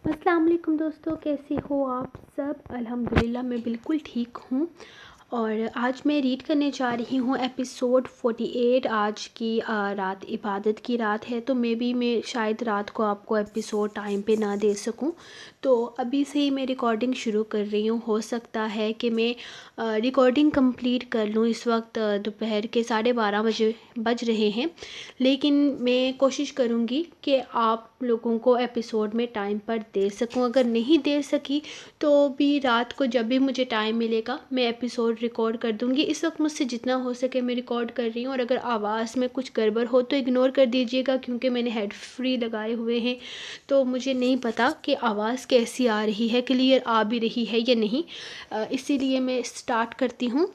السلام علیکم دوستو، کیسے ہو آپ سب؟ الحمدللہ میں بالکل ٹھیک ہوں، اور آج میں ریڈ کرنے جا رہی ہوں ایپیسوڈ 48۔ آج کی رات عبادت کی رات ہے، تو میں شاید رات کو آپ کو ایپیسوڈ ٹائم پہ نہ دے سکوں، تو ابھی سے ہی میں ریکارڈنگ شروع کر رہی ہوں۔ ہو سکتا ہے کہ میں ریکارڈنگ کمپلیٹ کر لوں۔ اس وقت دوپہر کے 12:30 بجے بج رہے ہیں، لیکن میں کوشش کروں گی کہ آپ لوگوں کو ایپیسوڈ میں ٹائم پر دے سکوں۔ اگر نہیں دے سکی تو بھی رات کو جب بھی مجھے ٹائم ملے گا میں ایپیسوڈ ریکارڈ کر دوں گی۔ اس وقت مجھ سے جتنا ہو سکے میں ریکارڈ کر رہی ہوں، اور اگر آواز میں کچھ گڑبڑ ہو تو اگنور کر دیجیے گا، کیونکہ میں نے ہیڈ فری لگائے ہوئے ہیں، تو مجھے نہیں پتا کہ آواز کیسی آ رہی ہے، کلیئر آ بھی رہی ہے یا نہیں۔ اسی لیے میں سٹارٹ کرتی ہوں۔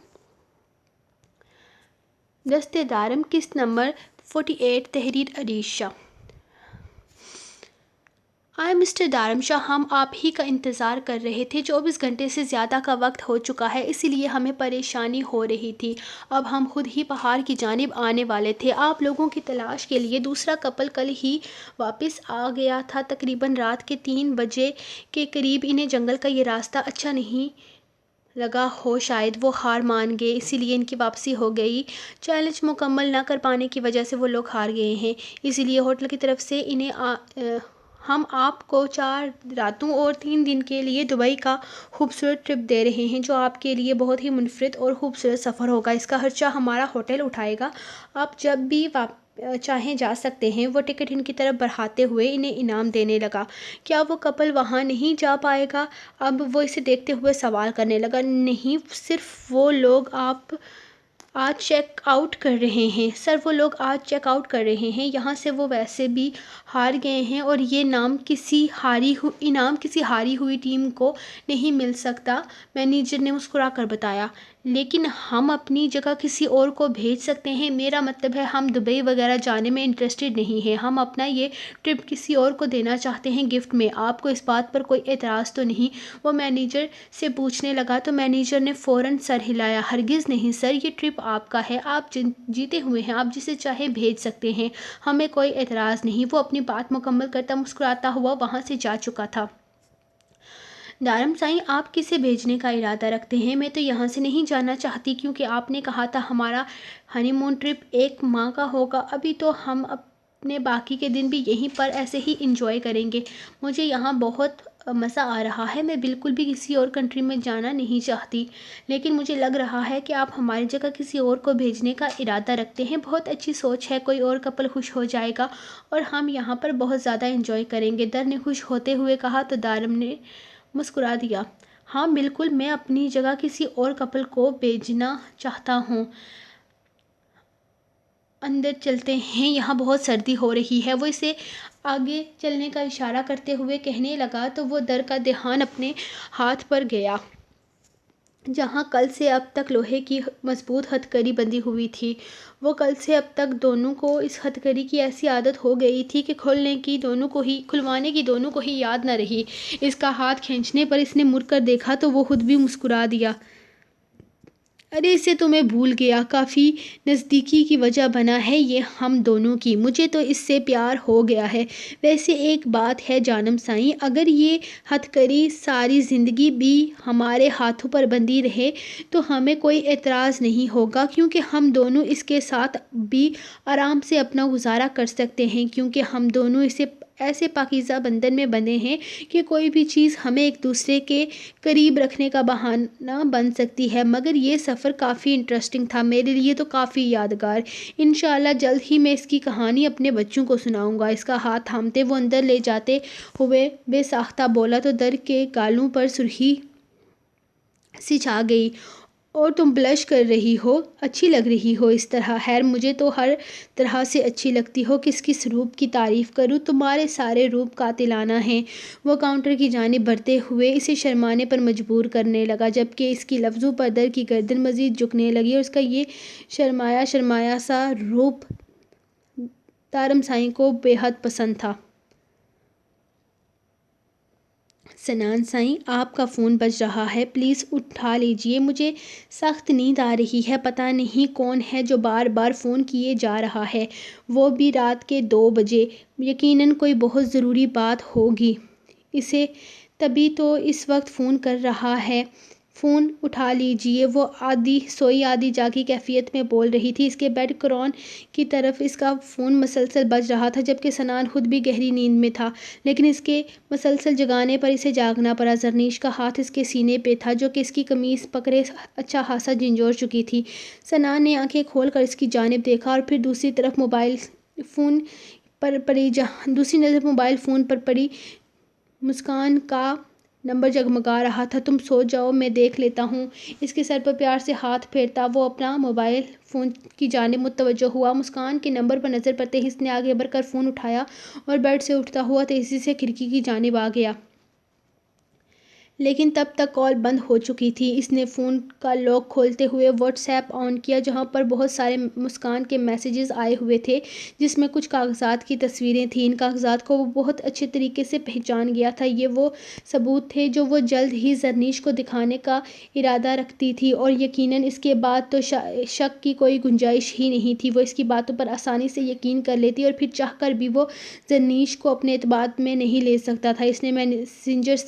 دست دارم قسط نمبر 48، تحریر عریشہ۔ آئے مسٹر دارم شاہ، ہم آپ ہی کا انتظار کر رہے تھے۔ 24 گھنٹے سے زیادہ کا وقت ہو چکا ہے، اسی لیے ہمیں پریشانی ہو رہی تھی۔ اب ہم خود ہی پہاڑ کی جانب آنے والے تھے۔ آپ لوگوں کی تلاش کے لیے دوسرا کپل کل ہی واپس آ گیا تھا۔ تقریباً رات کے 3 بجے کے قریب انہیں جنگل کا یہ راستہ اچھا نہیں لگا ہو، شاید وہ ہار مان گئے، اسی لیے ان کی واپسی ہو گئی۔ چیلنج مکمل نہ کر پانے کی وجہ سے وہ لوگ ہار گئے ہیں، اسی لیے ہوٹل کی طرف سے ہم آپ کو 4 راتوں اور 3 دن کے لیے دبئی کا خوبصورت ٹرپ دے رہے ہیں، جو آپ کے لیے بہت ہی منفرد اور خوبصورت سفر ہوگا۔ اس کا خرچہ ہمارا ہوٹل اٹھائے گا۔ آپ جب بھی چاہیں جا سکتے ہیں۔ وہ ٹکٹ ان کی طرف بڑھاتے ہوئے انہیں انعام دینے لگا۔ کیا وہ کپل وہاں نہیں جا پائے گا؟ اب وہ اسے دیکھتے ہوئے سوال کرنے لگا۔ نہیں، صرف وہ لوگ آج چیک آؤٹ کر رہے ہیں۔ سر، وہ لوگ آج چیک آؤٹ کر رہے ہیں یہاں سے۔ وہ ویسے بھی ہار گئے ہیں، اور یہ انعام کسی ہاری ہوئی ٹیم کو نہیں مل سکتا، مینیجر نے مسکرا کر بتایا۔ لیکن ہم اپنی جگہ کسی اور کو بھیج سکتے ہیں۔ میرا مطلب ہے ہم دبئی وغیرہ جانے میں انٹرسٹڈ نہیں ہیں، ہم اپنا یہ ٹرپ کسی اور کو دینا چاہتے ہیں گفٹ میں۔ آپ کو اس بات پر کوئی اعتراض تو نہیں؟ وہ مینیجر سے پوچھنے لگا، تو مینیجر نے فوراً سر ہلایا۔ ہرگز نہیں سر، یہ ٹرپ آپ کا ہے، آپ جیتے ہوئے ہیں، آپ جسے چاہیں بھیج سکتے ہیں، ہمیں کوئی اعتراض نہیں۔ وہ اپنی بات مکمل کرتا مسکراتا ہوا وہاں سے جا چکا تھا۔ دارم سائیں، آپ کسے بھیجنے کا ارادہ رکھتے ہیں؟ میں تو یہاں سے نہیں جانا چاہتی، کیونکہ آپ نے کہا تھا ہمارا ہنی مون ٹرپ 1 ماہ کا ہوگا۔ ابھی تو ہم اپنے باقی کے دن بھی یہیں پر ایسے ہی انجوائے کریں گے۔ مجھے یہاں بہت مزہ آ رہا ہے، میں بالکل بھی کسی اور کنٹری میں جانا نہیں چاہتی، لیکن مجھے لگ رہا ہے کہ آپ ہماری جگہ کسی اور کو بھیجنے کا ارادہ رکھتے ہیں۔ بہت اچھی سوچ ہے، کوئی اور کپل خوش ہو جائے گا اور ہم یہاں پر بہت زیادہ انجوائے کریں گے، در نے خوش ہوتے ہوئے کہا، تو دارم نے مسکرا دیا۔ ہاں بالکل، میں اپنی جگہ کسی اور کپل کو بھیجنا چاہتا ہوں۔ اندر چلتے ہیں، یہاں بہت سردی ہو رہی ہے۔ وہ اسے آگے چلنے کا اشارہ کرتے ہوئے کہنے لگا، تو وہ در کا دھیان اپنے ہاتھ پر گیا، جہاں کل سے اب تک لوہے کی مضبوط ہتھکڑی بندھی ہوئی تھی۔ وہ کل سے اب تک دونوں کو اس ہتھکڑی کی ایسی عادت ہو گئی تھی کہ کھلوانے کی دونوں کو ہی یاد نہ رہی۔ اس کا ہاتھ کھینچنے پر اس نے مڑ کر دیکھا تو وہ خود بھی مسکرا دیا۔ ارے اسے تو میں بھول گیا، کافی نزدیکی کی وجہ بنا ہے یہ ہم دونوں کی، مجھے تو اس سے پیار ہو گیا ہے۔ ویسے ایک بات ہے جانم سائیں، اگر یہ ہتھکڑی ساری زندگی بھی ہمارے ہاتھوں پر بندھی رہے تو ہمیں کوئی اعتراض نہیں ہوگا، کیونکہ ہم دونوں اس کے ساتھ بھی آرام سے اپنا گزارا کر سکتے ہیں، کیونکہ ہم دونوں ایسے پاکیزہ بندھن میں بندھے ہیں کہ کوئی بھی چیز ہمیں ایک دوسرے کے قریب رکھنے کا بہانہ بن سکتی ہے۔ مگر یہ سفر کافی انٹرسٹنگ تھا، میرے لیے تو کافی یادگار۔ انشاءاللہ جلد ہی میں اس کی کہانی اپنے بچوں کو سناؤں گا۔ اس کا ہاتھ تھامتے وہ اندر لے جاتے ہوئے بے ساختہ بولا، تو در کے گالوں پر سرخی سی چھا گئی۔ اور تم بلش کر رہی ہو، اچھی لگ رہی ہو اس طرح۔ خیر، مجھے تو ہر طرح سے اچھی لگتی ہو، کس روپ کی تعریف کروں، تمہارے سارے روپ قاتلانہ ہیں۔ وہ کاؤنٹر کی جانب بڑھتے ہوئے اسے شرمانے پر مجبور کرنے لگا، جبکہ اس کی لفظوں پر در کی گردن مزید جھکنے لگی، اور اس کا یہ شرمایا سا روپ دارم سائیں کو بے حد پسند تھا۔ سنان سائیں، آپ کا فون بج رہا ہے، پلیز اٹھا لیجیے، مجھے سخت نیند آ رہی ہے۔ پتہ نہیں کون ہے جو بار بار فون کیے جا رہا ہے، وہ بھی رات کے 2 بجے۔ یقیناً کوئی بہت ضروری بات ہوگی۔ اسے تبھی تو اس وقت فون کر رہا ہے، فون اٹھا لیجیے۔ وہ آدھی سوئی آدھی جاگی کیفیت میں بول رہی تھی۔ اس کے بیک گراؤنڈ کی طرف اس کا فون مسلسل بج رہا تھا، جبکہ سنان خود بھی گہری نیند میں تھا، لیکن اس کے مسلسل جگانے پر اسے جاگنا پڑا۔ زرنیش کا ہاتھ اس کے سینے پہ تھا، جو کہ اس کی قمیض پکڑے اچھا خاصا جھنجھوڑ چکی تھی۔ سنان نے آنکھیں کھول کر اس کی جانب دیکھا اور پھر دوسری نظر موبائل فون پر پڑی۔ مسکان کا نمبر جگمگا رہا تھا۔ تم سو جاؤ، میں دیکھ لیتا ہوں۔ اس کے سر پر پیار سے ہاتھ پھیرتا وہ اپنا موبائل فون کی جانب متوجہ ہوا۔ مسکان کے نمبر پر نظر پڑتے ہی اس نے آگے بڑھ کر فون اٹھایا اور بیڈ سے اٹھتا ہوا تیزی سے کھڑکی کی جانب آ گیا، لیکن تب تک کال بند ہو چکی تھی۔ اس نے فون کا لاک کھولتے ہوئے واٹس ایپ آن کیا، جہاں پر بہت سارے مسکان کے میسیجز آئے ہوئے تھے، جس میں کچھ کاغذات کی تصویریں تھیں۔ ان کاغذات کو وہ بہت اچھے طریقے سے پہچان گیا تھا۔ یہ وہ ثبوت تھے جو وہ جلد ہی زرنیش کو دکھانے کا ارادہ رکھتی تھی، اور یقیناً اس کے بعد تو شک کی کوئی گنجائش ہی نہیں تھی۔ وہ اس کی باتوں پر آسانی سے یقین کر لیتی، اور پھر چاہ کر بھی وہ زرنیش کو اپنے اعتماد میں نہیں لے سکتا تھا۔ اس نے میسیجز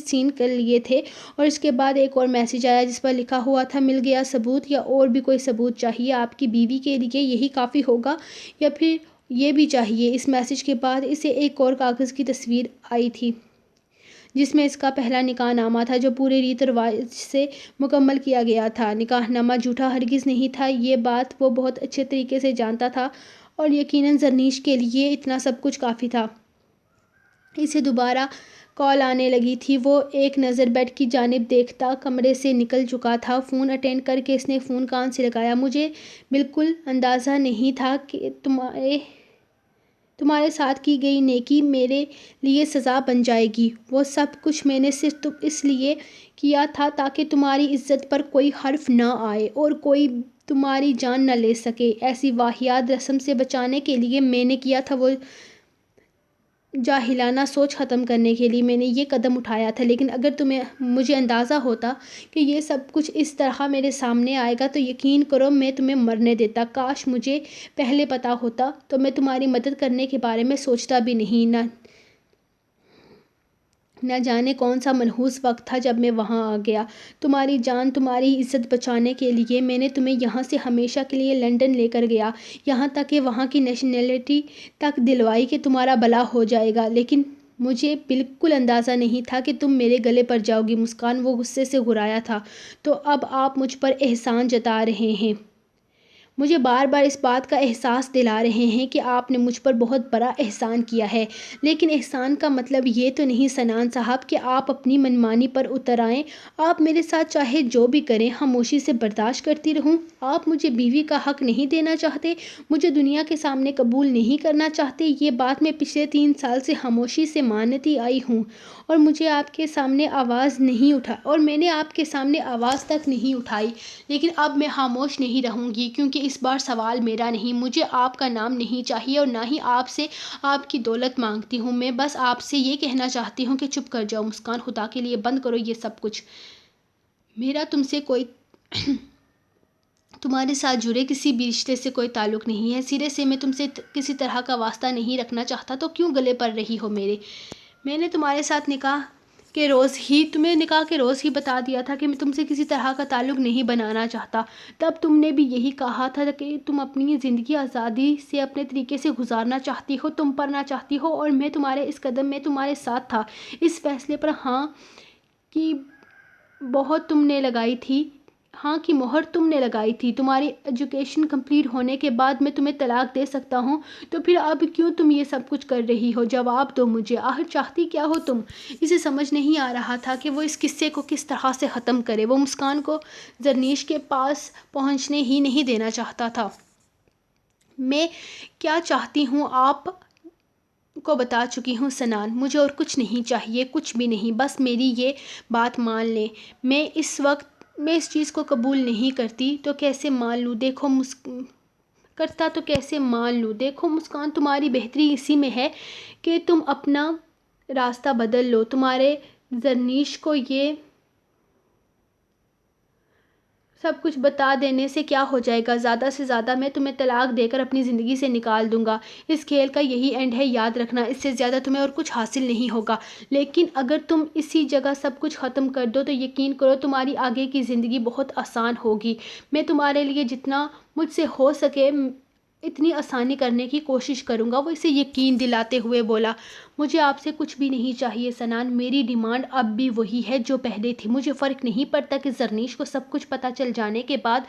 سین کر لیے تھے، اور اس کے بعد ایک اور میسیج آیا جس پر لکھا ہوا تھا، مل گیا ثبوت، یا اور بھی کوئی ثبوت چاہیے آپ کی بیوی کے لیے؟ یہی کافی ہوگا یا پھر یہ بھی چاہیے؟ اس میسیج کے بعد اسے ایک اور کاغذ کی تصویر آئی تھی، جس میں اس کا پہلا نکاح نامہ تھا، جو پورے ریت و رواج سے مکمل کیا گیا تھا۔ نکاح نامہ جھوٹا ہرگز نہیں تھا، یہ بات وہ بہت اچھے طریقے سے جانتا تھا، اور یقیناً زرنیش کے لیے اتنا سب کچھ کافی تھا۔ اسے دوبارہ کال آنے لگی تھی۔ وہ ایک نظر بیڈ کی جانب دیکھتا کمرے سے نکل چکا تھا۔ فون اٹینڈ کر کے اس نے فون کان سے لگایا۔ مجھے بالکل اندازہ نہیں تھا کہ تمہارے ساتھ کی گئی نیکی میرے لیے سزا بن جائے گی۔ وہ سب کچھ میں نے صرف اس لیے کیا تھا تاکہ تمہاری عزت پر کوئی حرف نہ آئے اور کوئی تمہاری جان نہ لے سکے۔ ایسی واہیات رسم سے بچانے کے لیے میں نے کیا تھا، وہ جاہلانہ سوچ ختم کرنے کے لیے میں نے یہ قدم اٹھایا تھا، لیکن اگر مجھے اندازہ ہوتا کہ یہ سب کچھ اس طرح میرے سامنے آئے گا تو یقین کرو میں تمہیں مرنے دیتا۔ کاش مجھے پہلے پتا ہوتا تو میں تمہاری مدد کرنے کے بارے میں سوچتا بھی نہیں۔ نہ جانے کون سا منحوس وقت تھا جب میں وہاں آ گیا۔ تمہاری جان، تمہاری عزت بچانے کے لیے میں نے تمہیں یہاں سے ہمیشہ کے لیے لندن لے کر گیا، یہاں تک کہ وہاں کی نیشنلٹی تک دلوائی کہ تمہارا بھلا ہو جائے گا، لیکن مجھے بالکل اندازہ نہیں تھا کہ تم میرے گلے پڑ جاؤ گی۔ مسکان، وہ غصے سے گھرایا تھا، تو اب آپ مجھ پر احسان جتا رہے ہیں، مجھے بار بار اس بات کا احساس دلا رہے ہیں کہ آپ نے مجھ پر بہت بڑا احسان کیا ہے، لیکن احسان کا مطلب یہ تو نہیں سنان صاحب کہ آپ اپنی منمانی پر اتر آئیں۔ آپ میرے ساتھ چاہے جو بھی کریں خاموشی سے برداشت کرتی رہوں۔ آپ مجھے بیوی کا حق نہیں دینا چاہتے، مجھے دنیا کے سامنے قبول نہیں کرنا چاہتے۔ یہ بات میں پچھلے 3 سال سے خاموشی سے مانتی آئی ہوں، اور میں نے آپ کے سامنے آواز تک نہیں اٹھائی، لیکن اب میں خاموش نہیں رہوں گی، کیونکہ اس بار سوال میرا نہیں، مجھے آپ کا نام نہیں چاہیے، اور نہ ہی آپ سے آپ کی دولت مانگتی ہوں۔ میں بس آپ سے یہ کہنا چاہتی ہوں کہ چپ کر جاؤ۔ مسکان، خدا کے لیے بند کرو یہ سب کچھ۔ میرا تم سے کوئی تمہارے ساتھ جڑے کسی بھی رشتے سے کوئی تعلق نہیں ہے۔ سرے سے میں تم سے کسی طرح کا واسطہ نہیں رکھنا چاہتا، تو کیوں گلے پڑ رہی ہو میرے؟ میں نے تمہیں نکاح کے روز ہی بتا دیا تھا کہ میں تم سے کسی طرح کا تعلق نہیں بنانا چاہتا۔ تب تم نے بھی یہی کہا تھا کہ تم اپنی زندگی آزادی سے اپنے طریقے سے گزارنا چاہتی ہو، تم پڑھنا چاہتی ہو، اور میں تمہارے اس قدم میں تمہارے ساتھ تھا۔ اس فیصلے پر ہاں کی مہر تم نے لگائی تھی۔ تمہاری ایجوکیشن کمپلیٹ ہونے کے بعد میں تمہیں طلاق دے سکتا ہوں، تو پھر اب کیوں تم یہ سب کچھ کر رہی ہو؟ جواب دو مجھے، آخر چاہتی کیا ہو تم؟ اسے سمجھ نہیں آ رہا تھا کہ وہ اس قصے کو کس طرح سے ختم کرے۔ وہ مسکان کو زرنیش کے پاس پہنچنے ہی نہیں دینا چاہتا تھا۔ میں کیا چاہتی ہوں آپ کو بتا چکی ہوں سنان، مجھے اور کچھ نہیں چاہیے، کچھ بھی نہیں، بس میری یہ بات مان لیں۔ میں اس چیز کو قبول نہیں کرتی تو کیسے مان لوں؟ دیکھو مسکان، تمہاری بہتری اسی میں ہے کہ تم اپنا راستہ بدل لو۔ تمہارے زرنیش کو یہ سب کچھ بتا دینے سے کیا ہو جائے گا؟ زیادہ سے زیادہ میں تمہیں طلاق دے کر اپنی زندگی سے نکال دوں گا۔ اس کھیل کا یہی اینڈ ہے، یاد رکھنا، اس سے زیادہ تمہیں اور کچھ حاصل نہیں ہوگا۔ لیکن اگر تم اسی جگہ سب کچھ ختم کر دو تو یقین کرو تمہاری آگے کی زندگی بہت آسان ہوگی۔ میں تمہارے لیے جتنا مجھ سے ہو سکے اتنی آسانی کرنے کی کوشش کروں گا، وہ اسے یقین دلاتے ہوئے بولا۔ مجھے آپ سے کچھ بھی نہیں چاہیے سنان، میری ڈیمانڈ اب بھی وہی ہے جو پہلے تھی۔ مجھے فرق نہیں پڑتا کہ زرنیش کو سب کچھ پتہ چل جانے کے بعد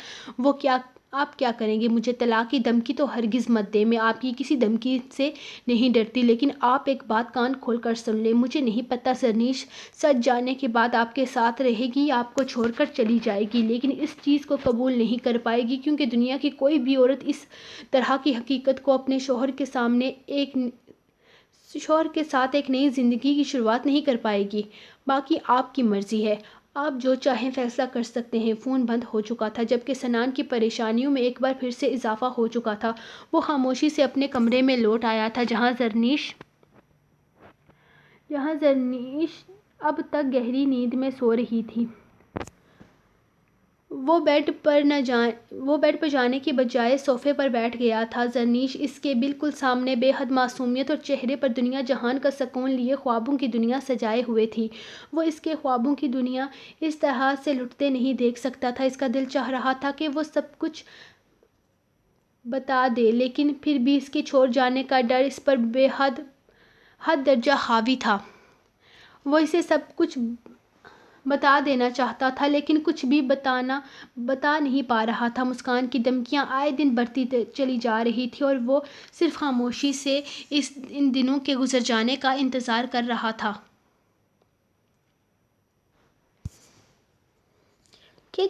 آپ کیا کریں گے۔ مجھے طلاق کی دھمکی تو ہرگز مت دیں، میں آپ کی کسی دھمکی سے نہیں ڈرتی۔ لیکن آپ ایک بات کان کھول کر سن لیں، مجھے نہیں پتا زرنیش سچ جاننے کے بعد آپ کے ساتھ رہے گی یا آپ کو چھوڑ کر چلی جائے گی، لیکن اس چیز کو قبول نہیں کر پائے گی کیونکہ دنیا کی کوئی بھی عورت اس طرح کی حقیقت کو اپنے شوہر کے ساتھ ایک نئی زندگی کی شروعات نہیں کر پائے گی۔ باقی آپ کی مرضی ہے، آپ جو چاہیں فیصلہ کر سکتے ہیں۔ فون بند ہو چکا تھا جبکہ سنان کی پریشانیوں میں ایک بار پھر سے اضافہ ہو چکا تھا۔ وہ خاموشی سے اپنے کمرے میں لوٹ آیا تھا جہاں زرنیش اب تک گہری نیند میں سو رہی تھی۔ وہ بیڈ پر جانے کے بجائے صوفے پر بیٹھ گیا تھا۔ زرنیش اس کے بالکل سامنے بے حد معصومیت اور چہرے پر دنیا جہان کا سکون لیے خوابوں کی دنیا سجائے ہوئے تھی۔ وہ اس کے خوابوں کی دنیا اس طرح سے لٹتے نہیں دیکھ سکتا تھا۔ اس کا دل چاہ رہا تھا کہ وہ سب کچھ بتا دے، لیکن پھر بھی اس کے چھوڑ جانے کا ڈر اس پر بے حد درجہ حاوی تھا۔ وہ اسے سب کچھ بتا دینا چاہتا تھا لیکن کچھ بھی بتا نہیں پا رہا تھا۔ مسکان کی دھمکیاں آئے دن بڑھتی چلی جا رہی تھیں اور وہ صرف خاموشی سے ان دنوں کے گزر جانے کا انتظار کر رہا تھا کہ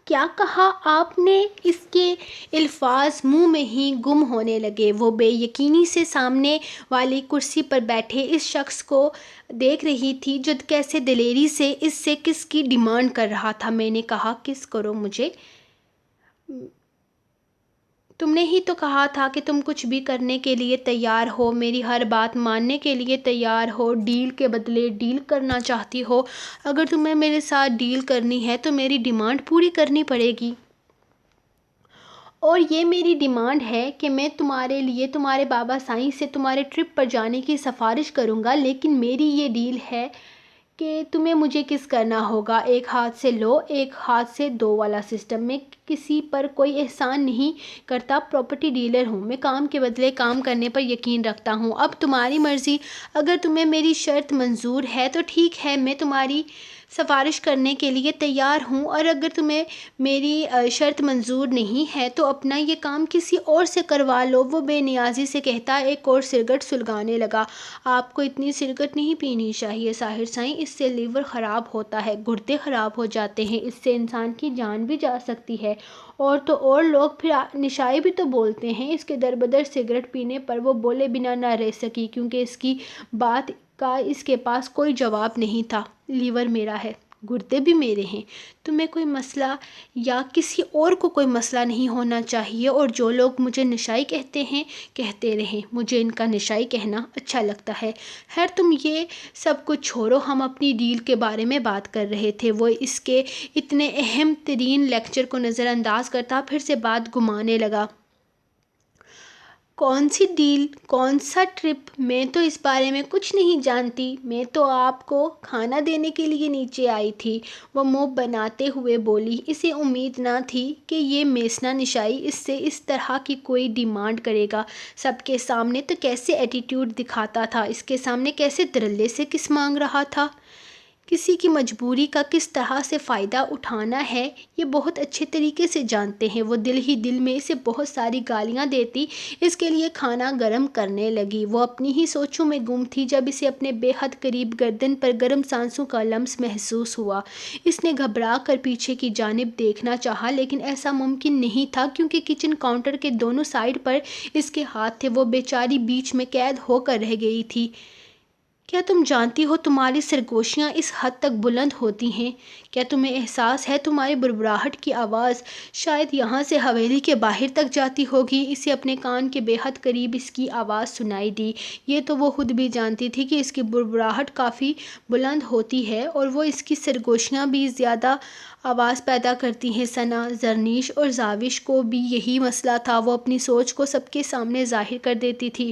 کیا کہا آپ نے؟ اس کے الفاظ منہ میں ہی گم ہونے لگے۔ وہ بے یقینی سے سامنے والی کرسی پر بیٹھے اس شخص کو دیکھ رہی تھی جو کیسے دلیری سے اس سے کس کی ڈیمانڈ کر رہا تھا۔ میں نے کہا کس کرو مجھے؟ تم نے ہی تو کہا تھا کہ تم کچھ بھی کرنے کے لیے تیار ہو، میری ہر بات ماننے کے لیے تیار ہو، ڈیل کے بدلے ڈیل کرنا چاہتی ہو۔ اگر تمہیں میرے ساتھ ڈیل کرنی ہے تو میری ڈیمانڈ پوری کرنی پڑے گی۔ اور یہ میری ڈیمانڈ ہے کہ میں تمہارے لیے تمہارے بابا سائیں سے تمہارے ٹرپ پر جانے کی سفارش کروں گا، لیکن میری یہ ڈیل ہے کہ تمہیں مجھے کس کرنا ہوگا، ایک ہاتھ سے لو ایک ہاتھ سے دو والا سسٹم۔ میں کسی پر کوئی احسان نہیں کرتا، پراپرٹی ڈیلر ہوں، میں کام کے بدلے کام کرنے پر یقین رکھتا ہوں۔ اب تمہاری مرضی، اگر تمہیں میری شرط منظور ہے تو ٹھیک ہے، میں تمہاری سفارش کرنے کے لیے تیار ہوں، اور اگر تمہیں میری شرط منظور نہیں ہے تو اپنا یہ کام کسی اور سے کروا لو۔ وہ بے نیازی سے کہتا ایک اور سگریٹ سلگانے لگا۔ آپ کو اتنی سگریٹ نہیں پینی چاہیے ساحر سائیں، اس سے لیور خراب ہوتا ہے، گردے خراب ہو جاتے ہیں، اس سے انسان کی جان بھی جا سکتی ہے، اور تو اور لوگ پھر نشائی بھی تو بولتے ہیں۔ اس کے دربدر سگریٹ پینے پر وہ بولے بنا نہ رہ سکی کیونکہ اس کی بات کا اس کے پاس کوئی جواب نہیں تھا۔ لیور میرا ہے، گردے بھی میرے ہیں، تمہیں کوئی مسئلہ یا کسی اور کو کوئی مسئلہ نہیں ہونا چاہیے، اور جو لوگ مجھے نشائی کہتے ہیں کہتے رہیں، مجھے ان کا نشائی کہنا اچھا لگتا ہے۔ خیر تم یہ سب کچھ چھوڑو، ہم اپنی ڈیل کے بارے میں بات کر رہے تھے۔ وہ اس کے اتنے اہم ترین لیکچر کو نظر انداز کرتا پھر سے بات گھمانے لگا۔ کون سی ڈیل، کون سا ٹرپ؟ میں تو اس بارے میں کچھ نہیں جانتی، میں تو آپ کو کھانا دینے کے لیے نیچے آئی تھی، وہ منہ بناتے ہوئے بولی۔ اسے امید نہ تھی کہ یہ میسنا نشائی اس سے اس طرح کی کوئی ڈیمانڈ کرے گا۔ سب کے سامنے تو کیسے ایٹیٹیوڈ دکھاتا تھا، اس کے سامنے کیسے دھڑلے سے کس مانگ رہا تھا۔ کسی کی مجبوری کا کس طرح سے فائدہ اٹھانا ہے یہ بہت اچھے طریقے سے جانتے ہیں۔ وہ دل ہی دل میں اسے بہت ساری گالیاں دیتی، اس کے لیے کھانا گرم کرنے لگی۔ وہ اپنی ہی سوچوں میں گم تھی جب اسے اپنے بے حد قریب گردن پر گرم سانسوں کا لمس محسوس ہوا۔ اس نے گھبرا کر پیچھے کی جانب دیکھنا چاہا لیکن ایسا ممکن نہیں تھا کیونکہ کچن کاؤنٹر کے دونوں سائیڈ پر اس کے ہاتھ تھے۔ وہ بیچاری بیچ میں قید ہو کر رہ گئی تھی کیا تم جانتی ہو تمہاری سرگوشیاں اس حد تک بلند ہوتی ہیں؟ کیا تمہیں احساس ہے تمہاری بڑبڑاہٹ کی آواز شاید یہاں سے حویلی کے باہر تک جاتی ہوگی؟ اسے اپنے کان کے بے حد قریب اس کی آواز سنائی دی۔ یہ تو وہ خود بھی جانتی تھی کہ اس کی بڑبڑاہٹ کافی بلند ہوتی ہے اور وہ اس کی سرگوشیاں بھی زیادہ آواز پیدا کرتی ہیں۔ ثنا، زرنیش اور زاوش کو بھی یہی مسئلہ تھا، وہ اپنی سوچ کو سب کے سامنے ظاہر کر دیتی تھی۔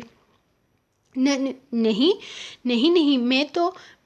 نہیں نہیں نہیں،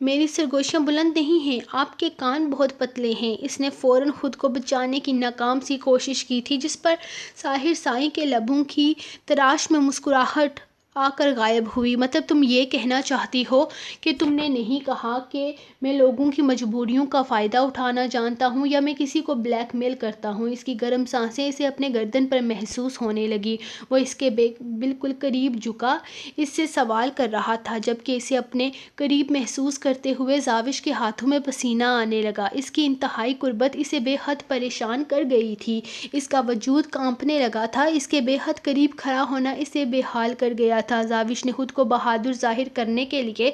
میری سرگوشیاں بلند نہیں ہیں، آپ کے کان بہت پتلے ہیں۔ اس نے فوراً خود کو بچانے کی ناکام سی کوشش کی تھی، جس پر ساحر سائیں کے لبوں کی تراش میں مسکراہٹ آ کر غائب ہوئی۔ مطلب تم یہ کہنا چاہتی ہو کہ تم نے نہیں کہا کہ میں لوگوں کی مجبوریوں کا فائدہ اٹھانا جانتا ہوں یا میں کسی کو بلیک میل کرتا ہوں؟ اس کی گرم سانسیں اسے اپنے گردن پر محسوس ہونے لگی۔ وہ اس کے بالکل قریب جھکا اس سے سوال کر رہا تھا، جبکہ اسے اپنے قریب محسوس کرتے ہوئے زاوش کے ہاتھوں میں پسینہ آنے لگا۔ اس کی انتہائی قربت اسے بے حد پریشان کر گئی تھی۔ اس کا وجود کانپنے لگا تھا، اس کے بے حد قریب کھڑا ہونا اسے بے حال کر گیا تھا۔ زاوش نے خود کو بہادر ظاہر کرنے کے لیے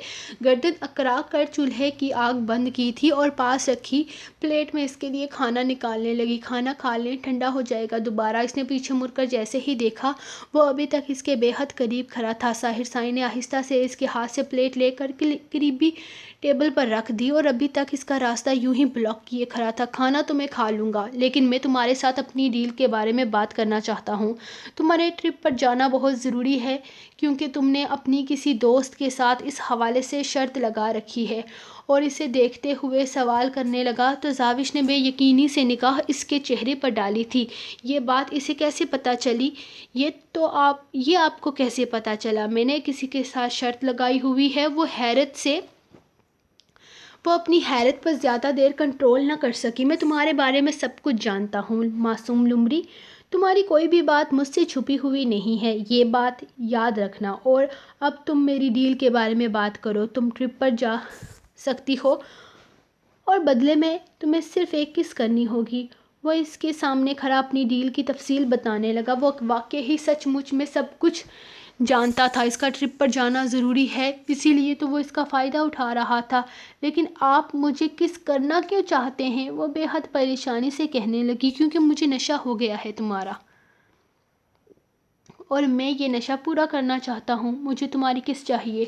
گردن اکڑا کر چولہے کی آگ بند کی تھی اور پاس رکھی پلیٹ میں اس کے لیے کھانا نکالنے لگی۔ کھانا کھا لیں، ٹھنڈا ہو جائے گا دوبارہ۔ اس نے پیچھے مڑ کر جیسے ہی دیکھا، وہ ابھی تک اس کے بے حد قریب کھڑا تھا۔ ساحر سائیں نے آہستہ سے اس کے ہاتھ سے پلیٹ لے کر قریبی ٹیبل پر رکھ دی اور ابھی تک اس کا راستہ یوں ہی بلاک کیے کھڑا تھا۔ کھانا تو میں کھا لوں گا، لیکن میں تمہارے ساتھ اپنی ڈیل کے بارے میں بات کرنا چاہتا ہوں۔ تمہارے ٹرپ پر جانا بہت ضروری ہے کیونکہ تم نے اپنی کسی دوست کے ساتھ اس حوالے سے شرط لگا رکھی ہے۔ اور اسے دیکھتے ہوئے سوال کرنے لگا تو زاوش نے بے یقینی سے نگاہ اس کے چہرے پر ڈالی تھی۔ یہ بات اسے کیسے پتہ چلی؟ یہ آپ کو کیسے پتہ چلا؟ میں نے کسی کے ساتھ شرط لگائی ہوئی ہے۔ وہ اپنی حیرت پر زیادہ دیر کنٹرول نہ کر سکی۔ میں تمہارے بارے میں سب کچھ جانتا ہوں معصوم لومڑی، تمہاری کوئی بھی بات مجھ سے چھپی ہوئی نہیں ہے، یہ بات یاد رکھنا۔ اور اب تم میری ڈیل کے بارے میں بات کرو۔ تم ٹرپ پر جا سکتی ہو اور بدلے میں تمہیں صرف ایک کس کرنی ہوگی۔ وہ اس کے سامنے کھڑا اپنی ڈیل کی تفصیل بتانے لگا۔ وہ واقعی سچ مچ میں سب کچھ جانتا تھا، اس کا ٹرپ پر جانا ضروری ہے، اسی لیے تو وہ اس کا فائدہ اٹھا رہا تھا۔ لیکن آپ مجھے کس کرنا کیوں چاہتے ہیں؟ وہ بے حد پریشانی سے کہنے لگی۔ کیونکہ مجھے نشہ ہو گیا ہے تمہارا، اور میں یہ نشہ پورا کرنا چاہتا ہوں۔ مجھے تمہاری کس چاہیے،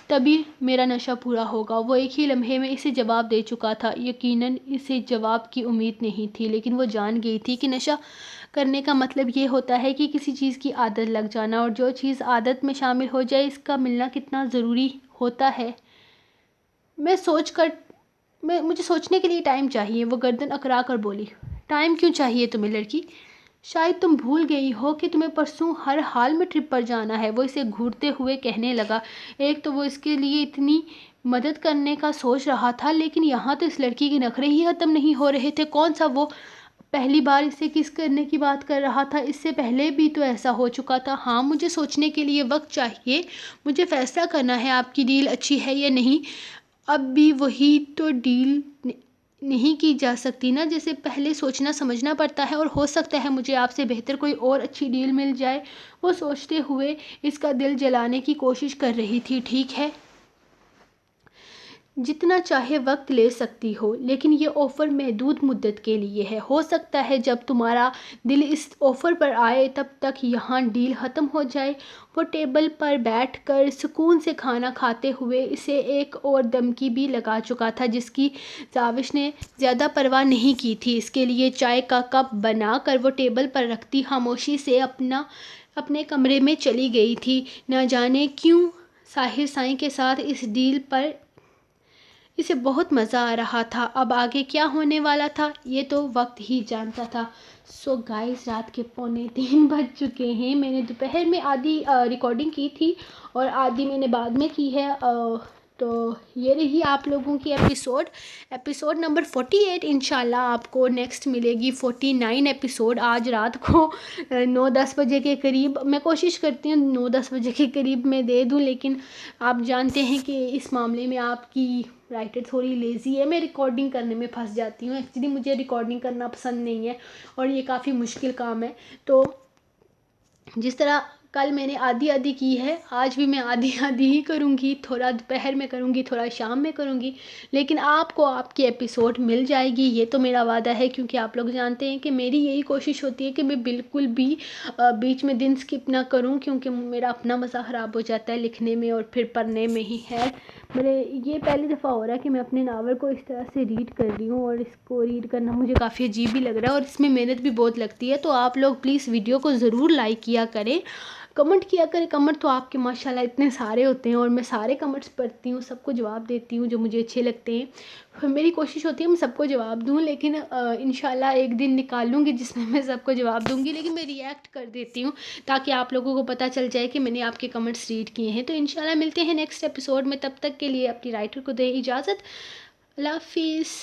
تبھی میرا نشہ پورا ہوگا۔ وہ ایک ہی لمحے میں اسے جواب دے چکا تھا۔ یقیناً اسے جواب کی امید نہیں تھی، لیکن وہ جان گئی تھی کہ نشہ کرنے کا مطلب یہ ہوتا ہے کہ کسی چیز کی عادت لگ جانا، اور جو چیز عادت میں شامل ہو جائے اس کا ملنا کتنا ضروری ہوتا ہے۔ مجھے سوچنے کے لیے ٹائم چاہیے، وہ گردن اکڑا کر بولی۔ ٹائم کیوں چاہیے تمہیں لڑکی؟ شاید تم بھول گئی ہو کہ تمہیں پرسوں ہر حال میں ٹرپ پر جانا ہے، وہ اسے گھورتے ہوئے کہنے لگا۔ ایک تو وہ اس کے لیے اتنی مدد کرنے کا سوچ رہا تھا، لیکن یہاں تو اس لڑکی کے نخرے ہی ختم نہیں ہو رہے تھے۔ کون سا وہ پہلی بار اسے کس کرنے کی بات کر رہا تھا؟ اس سے پہلے بھی تو ایسا ہو چکا تھا۔ ہاں، مجھے سوچنے کے لیے وقت چاہیے، مجھے فیصلہ کرنا ہے آپ کی ڈیل اچھی ہے یا نہیں۔ اب بھی وہی تو ڈیل نہیں کی جا سکتی نا، جیسے پہلے سوچنا سمجھنا پڑتا ہے، اور ہو سکتا ہے مجھے آپ سے بہتر کوئی اور اچھی ڈیل مل جائے۔ وہ سوچتے ہوئے اس کا دل جلانے کی کوشش کر رہی تھی۔ ٹھیک ہے، جتنا چاہے وقت لے سکتی ہو، لیکن یہ آفر محدود مدت کے لیے ہے۔ ہو سکتا ہے جب تمہارا دل اس آفر پر آئے تب تک یہاں ڈیل ختم ہو جائے۔ وہ ٹیبل پر بیٹھ کر سکون سے کھانا کھاتے ہوئے اسے ایک اور دھمکی بھی لگا چکا تھا، جس کی زاوش نے زیادہ پرواہ نہیں کی تھی۔ اس کے لیے چائے کا کپ بنا کر وہ ٹیبل پر رکھتی خاموشی سے اپنے کمرے میں چلی گئی تھی۔ نہ جانے کیوں ساحر سائیں کے ساتھ اس ڈیل پر اسے بہت مزہ آ رہا تھا۔ اب آگے کیا ہونے والا تھا یہ تو وقت ہی جانتا تھا۔ سو گائز، رات کے 2:45 بج چکے ہیں۔ میں نے دوپہر میں آدھی ریکارڈنگ کی تھی اور آدھی میں نے بعد میں کی ہے۔ تو یہ رہی آپ لوگوں کی ایپیسوڈ نمبر 48۔ انشاءاللہ آپ کو نیکسٹ ملے گی 49 ایپیسوڈ آج رات کو 9-10 بجے کے قریب۔ میں کوشش کرتی ہوں 9-10 بجے کے قریب میں دے دوں، لیکن آپ جانتے ہیں کہ اس معاملے میں آپ کی رائٹر تھوڑی لیزی ہے، میں ریکارڈنگ کرنے میں پھنس جاتی ہوں۔ ایکچولی مجھے ریکارڈنگ کرنا پسند نہیں ہے اور یہ کافی مشکل کام ہے۔ تو جس طرح کل میں نے آدھی آدھی کی ہے، آج بھی میں آدھی آدھی ہی کروں گی، تھوڑا دوپہر میں کروں گی، تھوڑا شام میں کروں گی، لیکن آپ کو آپ کی ایپیسوڈ مل جائے گی، یہ تو میرا وعدہ ہے، کیونکہ آپ لوگ جانتے ہیں کہ میری یہی کوشش ہوتی ہے کہ میں بالکل بھی بیچ میں دن سکپ نہ کروں، کیونکہ میرا اپنا مزہ خراب ہو جاتا ہے لکھنے میں اور پھر پڑھنے میں ہی ہے۔ میرے یہ پہلی دفعہ ہو رہا ہے کہ میں اپنے ناول کو اس طرح سے ریڈ کر رہی ہوں، اور اس کو ریڈ کرنا مجھے کافی عجیب بھی لگ رہا ہے، اور اس میں محنت بھی بہت لگتی ہے، تو آپ لوگ پلیز ویڈیو کو ضرور لائک کیا کریں، کمنٹ کیا کریں۔ کمنٹ تو آپ کے ماشاءاللہ اتنے سارے ہوتے ہیں، اور میں سارے کمنٹس پڑھتی ہوں، سب کو جواب دیتی ہوں جو مجھے اچھے لگتے ہیں۔ پھر میری کوشش ہوتی ہے میں سب کو جواب دوں، لیکن انشاءاللہ ایک دن نکال لوں گی جس میں میں سب کو جواب دوں گی، لیکن میں ری ایکٹ کر دیتی ہوں تاکہ آپ لوگوں کو پتہ چل جائے کہ میں نے آپ کے کمنٹس ریڈ کیے ہیں۔ تو انشاءاللہ ملتے ہیں نیکسٹ ایپیسوڈ میں، تب تک کے لیے اپنی رائٹر کو دیں اجازت۔ اللہ حافظ۔